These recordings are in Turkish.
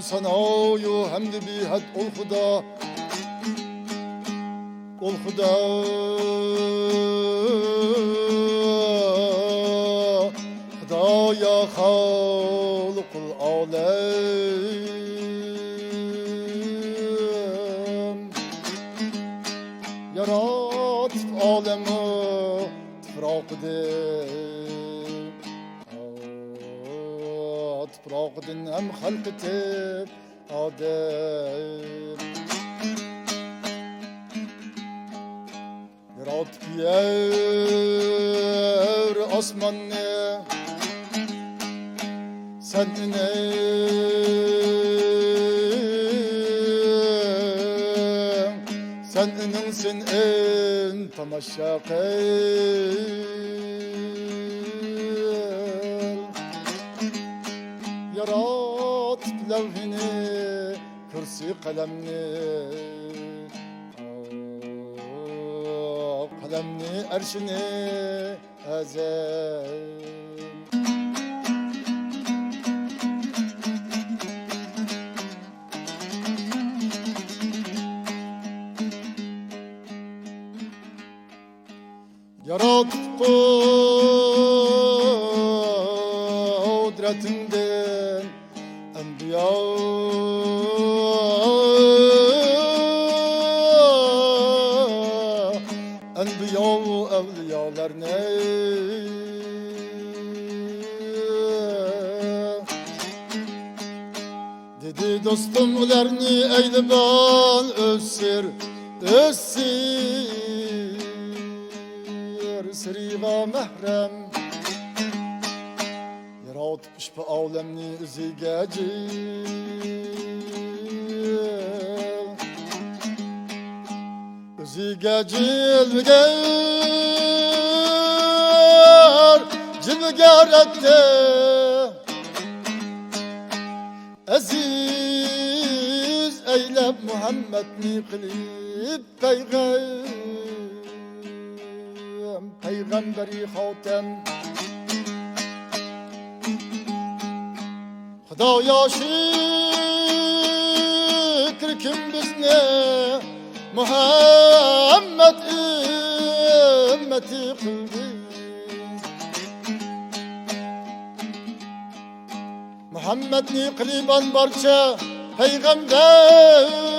Sana'yu hem de bihat ol Xuda Ol Xuda Xudaya xalqul alem Yaratib alemi tifraqdir Tifraqdin hem halq etib Adem Yaratib yer asmanni Sen inensin en tamaşa qil Yaratib levhini kürsi kalemni Kalemni erşini ezel Yaratib kudretinden enbiya evliyalarını Dedi dostum ularni eyli ben össir Siriva mehrem Yaratib işbe alemni üziga Üziga cilvegar etti Aziz eylep Muhammedni kılip Peygamberi hatem Xudaya şükür kim bizni Muhammed ümmeti kıldı Muhammedni kılıban barça Peygamberleri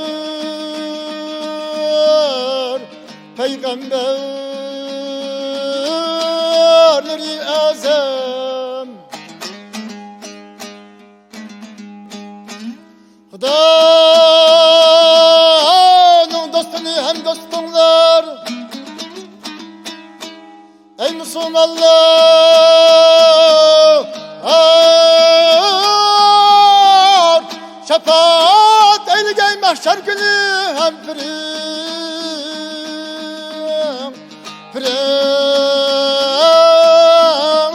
azam Xudanın dostunu hem dostunlar Ey Müslümanlar Şefaat eylegey mahşer günü hem Pirem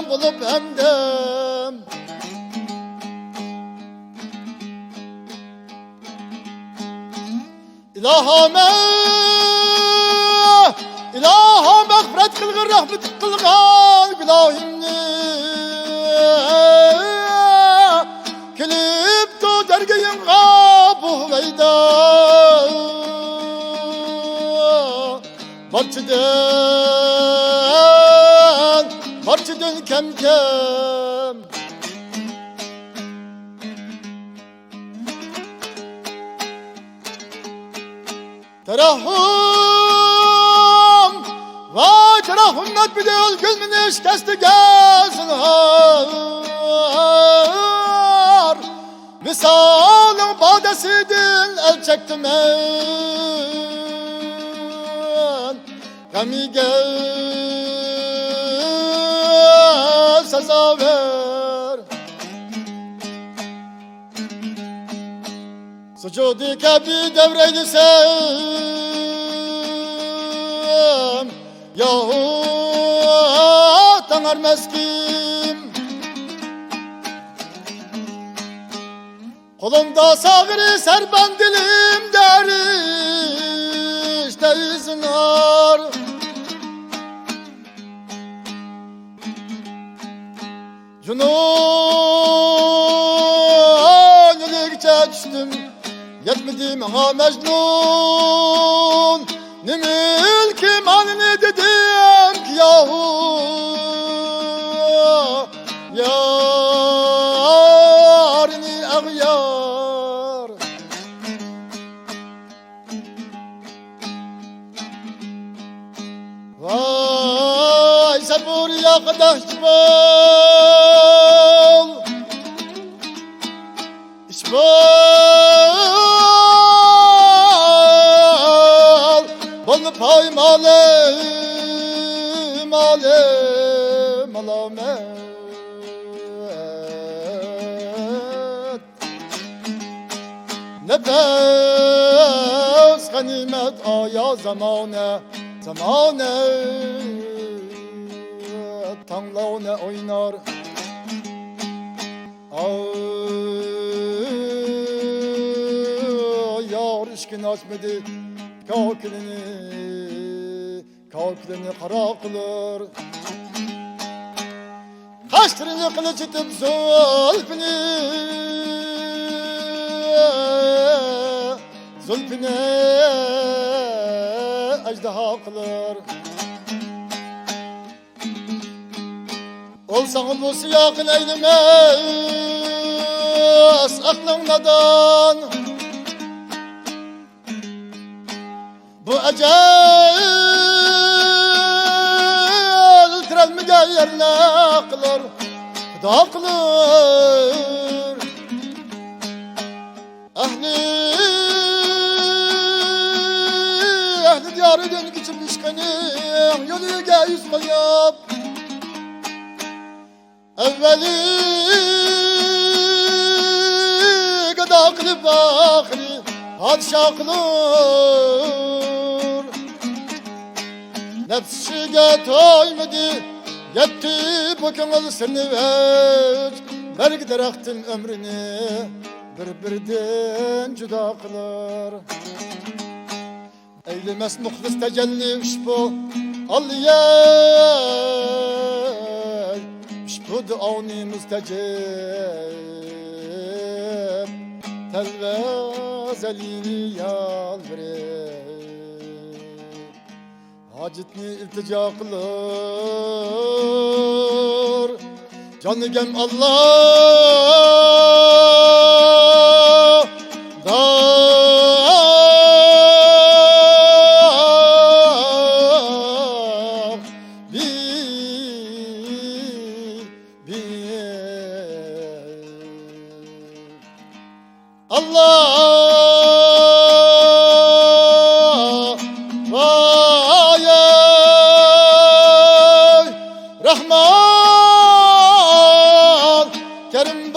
bulup hem dem İlaha mağfiret kılgın rahmet kılgan Gülahimni Kilip tu dergeyin gabu veyda Barçıdan kem Terahum Vay terahummet bir de gülmünü şikesti gelsinler Misalın badesidin el çektim en Gami gel sezaver Sucudi kebi devreydisem Yahu tanar meskim Kolumda sağırı serban dilim derişte iznar Bunun yolukça düştüm Yetmedi bana Mecnun Ne mülküm anne dedim ki yahu Yarini ağyar Vay sabır ya kadar bol İşbol Bol pay malım Malım alamet Nefes ganimet aya zamane Zamane Tanlavne oynar Yar işkin açmadı Kalkilini kara kılır Kaştırını kılıç itip Zulfini ejderha kılır Olsan bu siyakın eylemez aklındadan Bu ecel trelmige yerine kılır Huda kılır Ehli diyarı dön geçirmiş kanım Yolüge yüz koyup Evveli gıda kılıp ahri Padişah kılır Nefsişige toymadı Yetti bu könül seni ver Berk deraktın ömrünü Birbirden cüda kılır Eylemez muhlis tecelli bu Alliyey Bu duani müstecib Telvezelini yalvarır Hacetini iltica kılır Canı gem Allah Allah vay Rahman Kerim